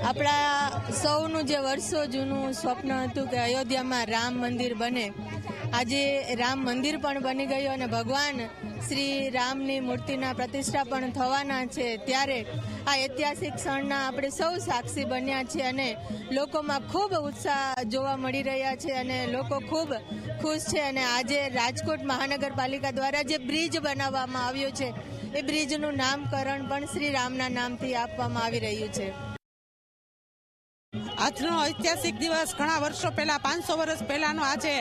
આપણા સૌનું જે વર્ષો જૂનું સ્વપ્ન હતું કે અયોધ્યામાં રામ મંદિર બને, આજે રામ મંદિર પણ બની ગયું અને ભગવાન શ્રી રામની મૂર્તિના પ્રતિષ્ઠા પણ થવાના છે. ત્યારે આ ઐતિહાસિક ક્ષણના આપણે સૌ સાક્ષી બન્યા છીએ અને લોકોમાં ખૂબ ઉત્સાહ જોવા મળી રહ્યા છે અને લોકો ખૂબ ખુશ છે. અને આજે રાજકોટ મહાનગરપાલિકા દ્વારા જે બ્રિજ બનાવવામાં આવ્યો છે એ બ્રિજનું નામકરણ પણ શ્રી રામના નામથી આપવામાં આવી રહ્યું છે. આજનો ઐતિહાસિક દિવસ ઘણા વર્ષો પહેલા 500 વર્ષ પહેલાનો આજે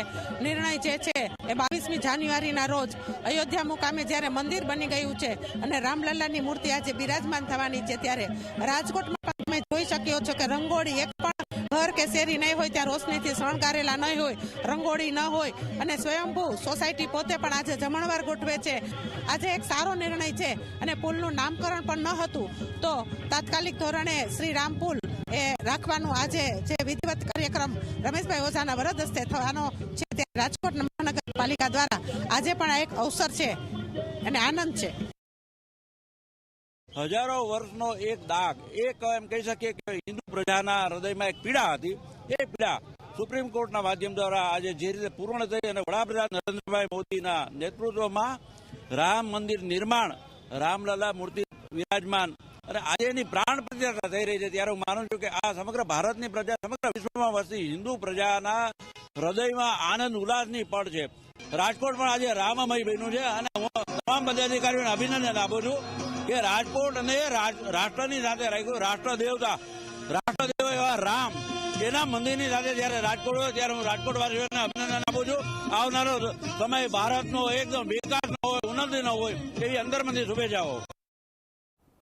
નિર્ણય જે છે એ 22મી જાન્યુઆરીના રોજ અયોધ્યા મુકામે જ્યારે મંદિર બની ગયું છે અને રામલલ્લાની મૂર્તિ આજે બિરાજમાન થવાની છે, ત્યારે રાજકોટમાં તમે જોઈ શક્યો છો કે રંગોળી એક પણ ઘર કે શેરી નહીં હોય ત્યાં રોશનીથી શણગારેલા નહીં હોય, રંગોળી ન હોય અને સ્વયંભૂ સોસાયટી પોતે પણ આજે જમણવાર ગોઠવે છે. આજે એક સારો નિર્ણય છે અને પુલનું નામકરણ પણ ન હતું તો તાત્કાલિક ધોરણે શ્રી રામ પુલ એ રાખવાનું આજે જે વિધિવત કાર્યક્રમ રમેશભાઈ ઓઝાના વરદ હસ્તે થવાનો છે, ત્યારે રાજકોટ મહાનગરપાલિકા દ્વારા આજે પણ આ એક અવસર છે અને આનંદ છે. હજારો વર્ષનો એક દાગ, એક એમ કહી શકીએ કે હિન્દુ પ્રજાના હૃદયમાં એક પીડા હતી. એ પીડા સુપ્રીમ કોર્ટના માધ્યમ દ્વારા આજે જે રીતે પૂર્ણ થઈ અને વડાપ્રધાન નરેન્દ્રભાઈ મોદીના નેતૃત્વમાં રામ મંદિર નિર્માણ, રામલલ્લા મૂર્તિ વિરાજમાન અને આજે એની પ્રાણ પ્રતિષ્ઠા થઈ રહી છે, ત્યારે હું માનું છું કે આ સમગ્ર ભારતની પ્રજા, સમગ્ર વિશ્વમાં વસતી હિન્દુ પ્રજાના હૃદયમાં આનંદ ઉલ્લાસની પળ છે. રાજકોટ પણ આજે રામમય બન્યું છે અને હું તમામ પદાધિકારીઓને અભિનંદન આપું છું કે રાજકોટ અને રાષ્ટ્રની સાથે રાખ્યું. રાષ્ટ્રદેવ એવા રામ એના મંદિરની સાથે જયારે રાજકોટ હોય ત્યારે હું રાજકોટવાસીઓને અભિનંદન આપું છું. આવનારો સમય ભારતનો એકદમ વિકાસનો હોય, ઉન્નતિનો હોય એવી અંતરમનથી શુભેચ્છાઓ.